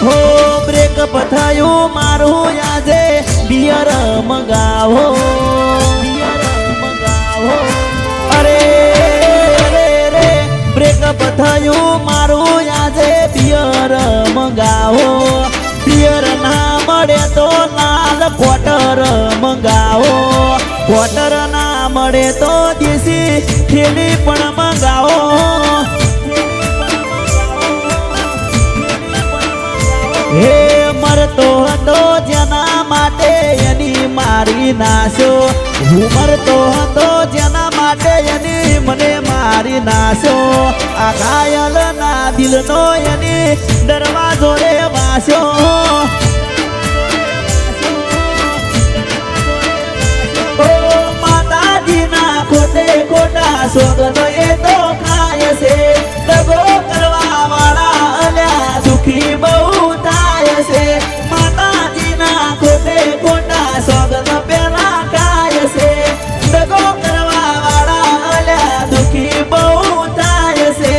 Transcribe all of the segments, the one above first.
હો બ્રેકઅપ થયું મારું આજે બિયર મંગાવો અરે રે રે બ્રેકઅપ થયું મારું આજે બિયર મંગાવો બિયર ના મળે તો લાલ ક્વાર્ટર મંગાવો ક્વાર્ટર ના મળે તો દેશી થેલી પણ મંગાવો હે મરતો હતો જેના માટે એની મારી નાશો હું મરતો હતો જેના માટે એની મને મારી નાશો આ ઘાયલ ના દિલનો એની દરવાજો રે વાસ્યો માતાજીના ખોટે ખોટા સોગન એ તો ખાય છે દગો કરવા વાળા અલ્યા દુખી બહુ થાય છે માતાજીના ખોટે ખોટા સોગન પેલા ખાય છે દગો કરવા વાળા અલ્યા દુખી બહુ થાય છે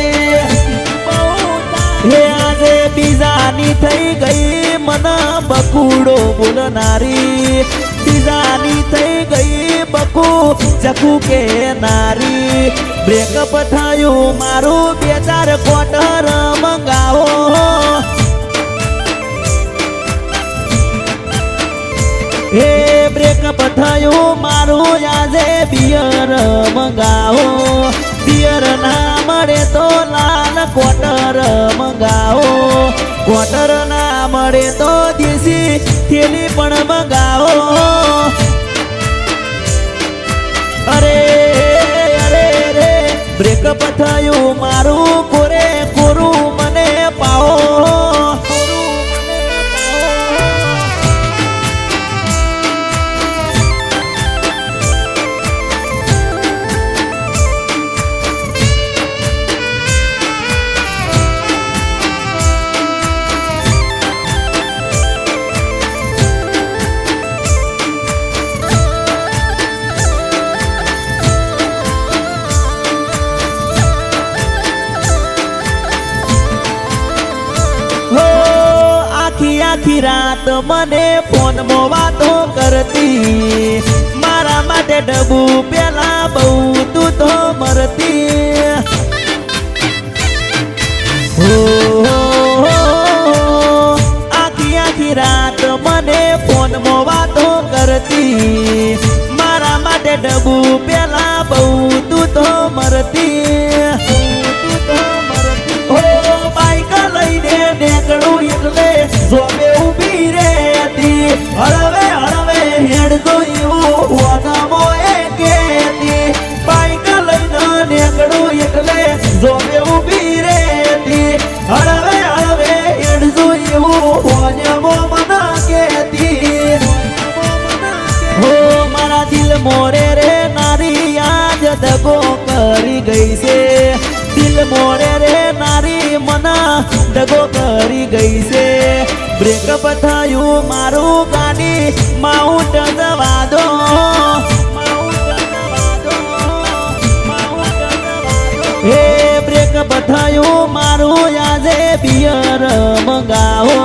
હે આજે બીજાની થઈ ગઈ મન બકુડો બોલનારી બીજાની થઈ ગઈ બકુ ચકુ કે નારી બ્રેકઅપ થયું મારું 2-4 ક્વાર્ટર મંગાવો હે બ્રેકઅપ થયું મારું આજે બિયર મંગાવો બિયર ના મળે તો લાલ ક્વાર્ટર મંગાવો ક્વાર્ટર ના મળે તો દેશી થેલી પણ મંગાવો અરે અરે રે બ્રેકઅપ થયું મારું કોરે કોરું મને પાઓ આખી રાત મને ફોનમાં વાતો કરતી મારા માટે ડબુ પેલા બહુ તું તો મરતી હો આખી રાત મને ફોનમાં વાતો કરતી મારા માટે ડબુ પેલા બહુ તું તો મરતી બાઈક લઈને નીકળું એટલે જોબે ઉભી રહેતી હળવે હળવે હેડતો એવું વાનામો એ કેતી બાઈક લઈને નીકળું એટલે જોબે ઉભી રહેતી હળવે હળવે હેડતો એવું વાનામો મના કેતી હો મારા દિલ મોરે રે નારી આજ દગો કરી ગઈ છે દિલ મોરે રે નારી મના દગો કરી ગઈ છે બ્રેકઅપ થયું મારું ગાડી માઉન્ટ જવા દો હે બ્રેકઅપ થયું મારું આજે બિયર મંગાવો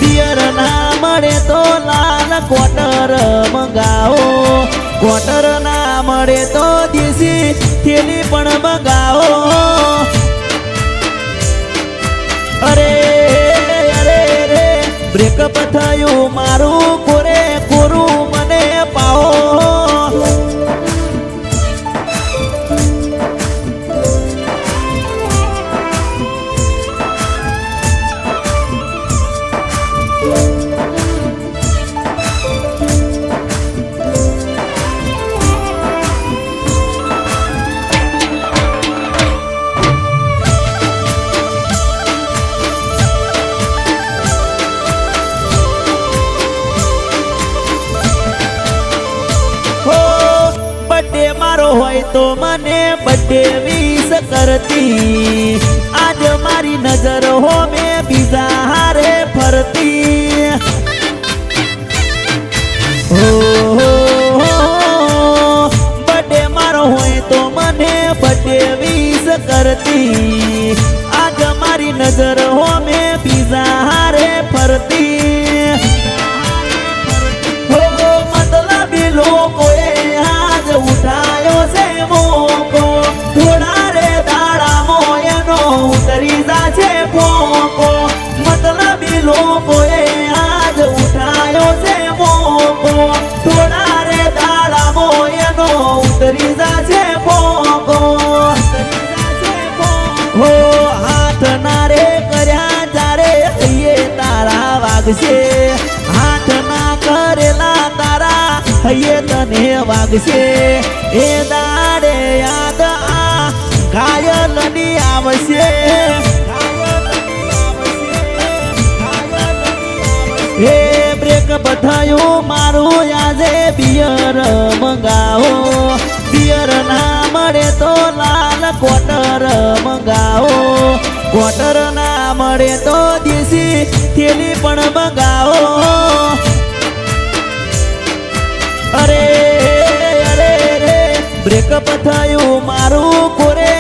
બિયર ના મળે તો લાલ ક્વાર્ટર મંગાવો ક્વાર્ટર ના મળે તો દેશી થેલી પણ મંગાવો અરે અરે રે બ્રેકઅપ થયું મારું કોરે કોરું મને પાઓ હોય તો મને બર્થડે વિશ કરતી આજ મારી નજર હો મે બીજા હારે ફરતી હો બર્થડે મારો હોય તો મને બર્થડે વિશ કરતી આજ મારી નજર હો મે બીજા હારે ફરતી હો મતલબી લોકોએ આજ ઉઠાયો છે મોકો થોડા રે દાડામાં એનો ઉતરી જાશે પોકો મતલબી લોકોએ આજ ઉઠાયો છે મોકો થોડા રે દાડામાં એનો ઉતરી જાશે પોકો હો હાથ ના રે કર્યા જ્યારે હૈયે તારા વાગશે હાથ ના કરેલા તારા હૈયે તને વાગશે એ દાડે યાદ આ ઘાયલની આવશે હે બ્રેક બધાયું મારું આજે બિયર મંગાવો બિયર ના મળે તો લાલ ક્વાર્ટર મંગાવો ક્વાર્ટર ના મળે તો દેશી થેલી પણ મંગાવો અરે અરે રે બ્રેકઅપ થયું મારું કોરે